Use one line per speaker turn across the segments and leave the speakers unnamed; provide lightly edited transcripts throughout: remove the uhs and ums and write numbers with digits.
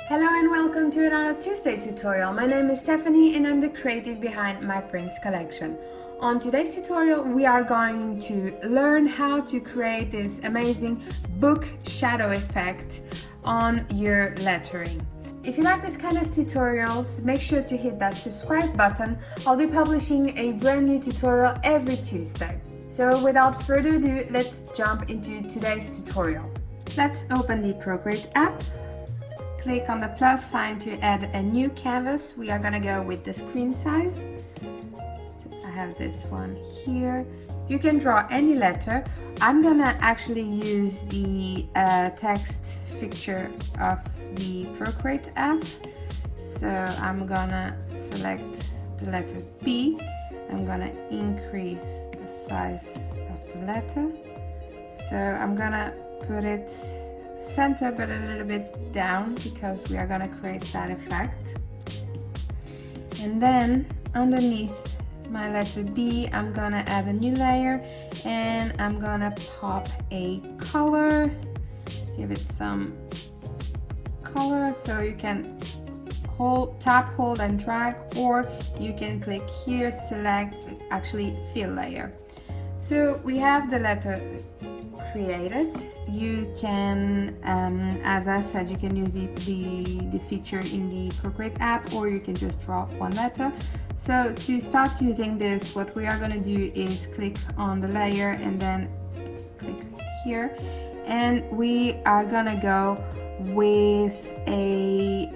Hello and welcome to another Tuesday tutorial. My name is Stephanie and I'm the creative behind my prints collection. On today's tutorial we are going to learn how to create this amazing book shadow effect on your lettering. If you like this kind of tutorials, make sure to hit that subscribe button. I'll be publishing a brand new tutorial every Tuesday. So without further ado, let's jump into today's tutorial. Let's open the Procreate app. Click on the plus sign to add a new canvas. We are gonna go with the screen size. So I have this one here. You can draw any letter. I'm gonna actually use the text fixture of the Procreate app. So I'm gonna select the letter B. I'm gonna increase the size of the letter. So I'm gonna put it center but a little bit down because we are going to create that effect. And then underneath my letter B I'm going to add a new layer and I'm going to pop a color, give it some color, so you can tap, hold and drag, or you can click here, select, actually fill layer. So we have the letter created. You can, as I said, you can use the feature in the Procreate app, or you can just draw one letter. So to start using this, what we are going to do is click on the layer and then click here, and we are going to go with a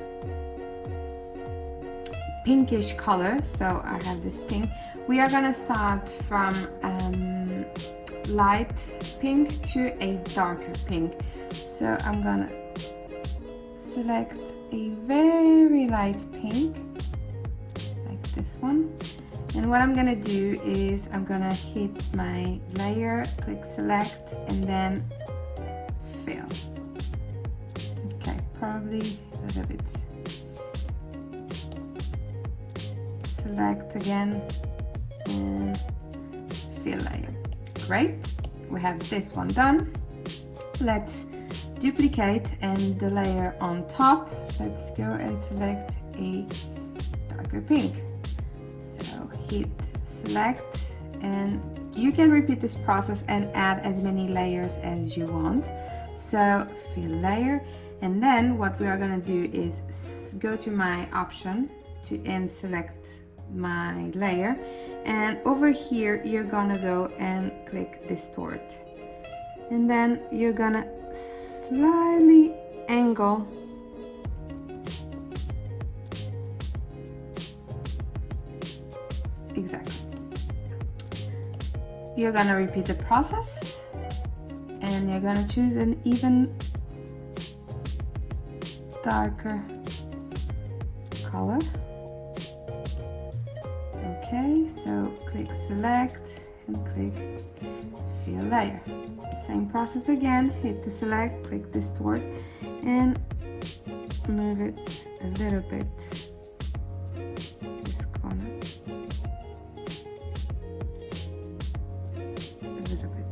pinkish color. So I have this pink. We are going to start from light pink to a darker pink. So I'm gonna select a very light pink like this one, and what I'm gonna do is I'm gonna hit my layer, click select and then fill. Okay, probably a little bit. Select again and fill layer. Great, we have this one done. Let's duplicate and the layer on top. Let's go and select a darker pink. So hit select, and you can repeat this process and add as many layers as you want. So fill layer, and then what we are going to do is go to my option and select my layer, and over here you're gonna go and click distort, and then you're gonna slightly angle exactly. You're gonna repeat the process and you're gonna choose an even darker color. Okay, so click select and click fill layer. Same process again, hit the select, click distort and move it a little bit this corner. A little bit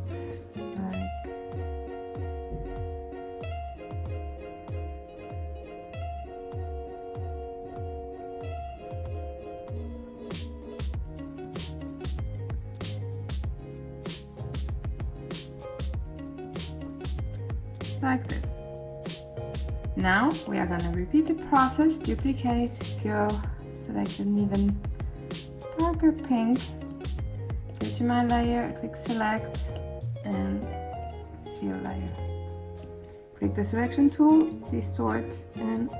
like this. Now we are going to repeat the process, duplicate, go select an even darker pink, go to my layer, click select and fill layer. Click the selection tool, distort and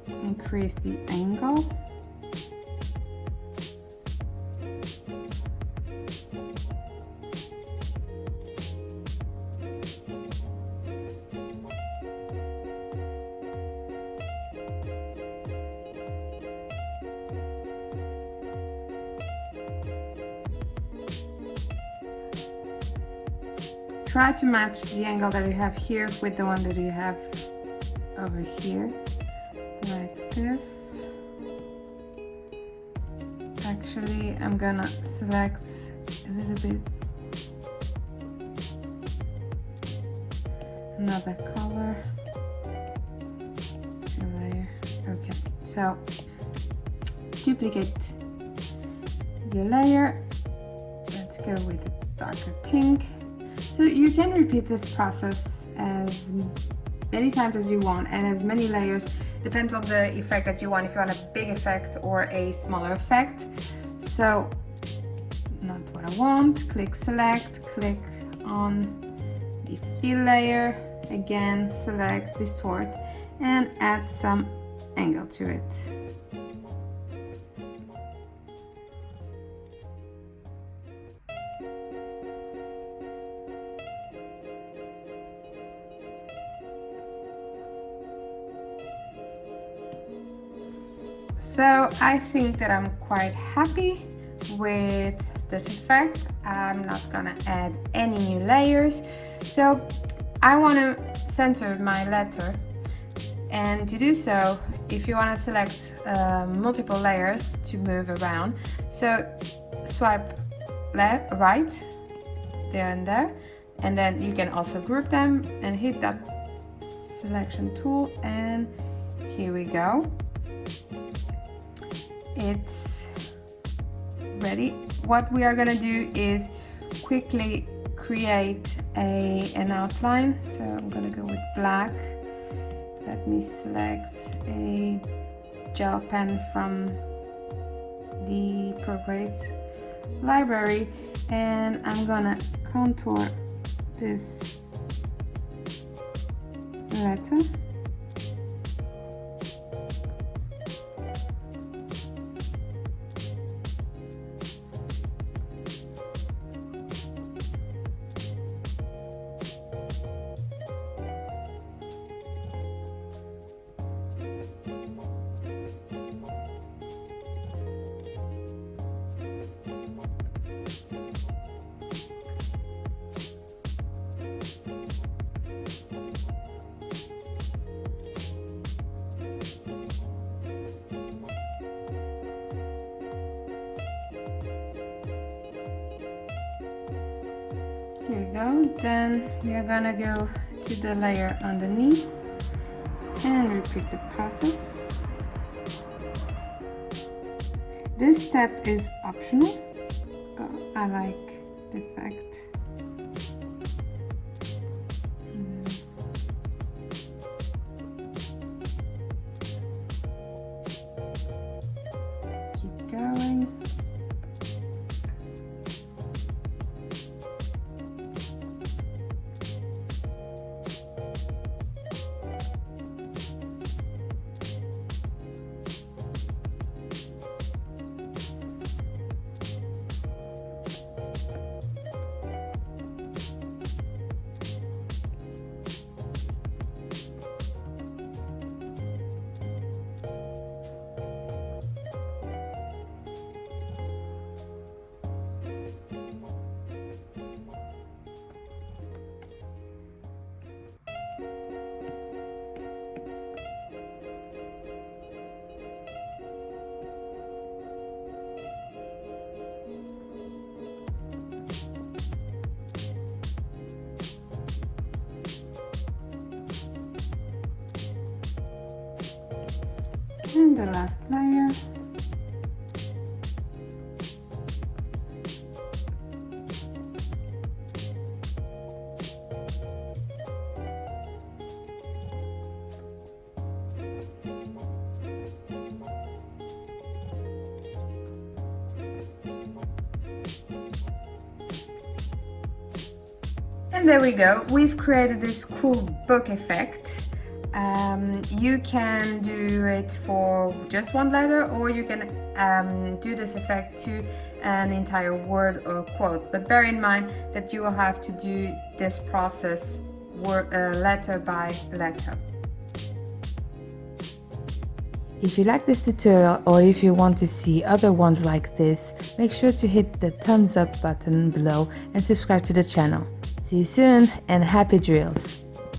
increase the angle. Try to match the angle that you have here with the one that you have over here, like this. Actually, I'm gonna select a little bit another color. Layer. Okay, so duplicate the layer. Let's go with a darker pink. So you can repeat this process as many times as you want and as many layers. Depends on the effect that you want, if you want a big effect or a smaller effect. So not what I want. Click select, click on the fill layer, again select, distort, and add some angle to it. So I think that I'm quite happy with this effect. I'm not gonna add any new layers. So I want to center my letter, and to do so, if you want to select multiple layers to move around, so swipe left, right, there and there, and then you can also group them and hit that selection tool, and here we go. It's ready. What we are gonna do is quickly create an outline. So I'm gonna go with black. Let me select a gel pen from the Procreate library, and I'm gonna contour this letter. Here we go. Then we are gonna go to the layer underneath and repeat the process. This step is optional, but I like the effect. Keep going. And the last layer. And there we go, we've created this cool book effect. You can do it for just one letter, or you can do this effect to an entire word or quote, but bear in mind that you will have to do this process letter by letter. If you like this tutorial, or if you want to see other ones like this, make sure to hit the thumbs up button below and subscribe to the channel. See you soon, and happy drills!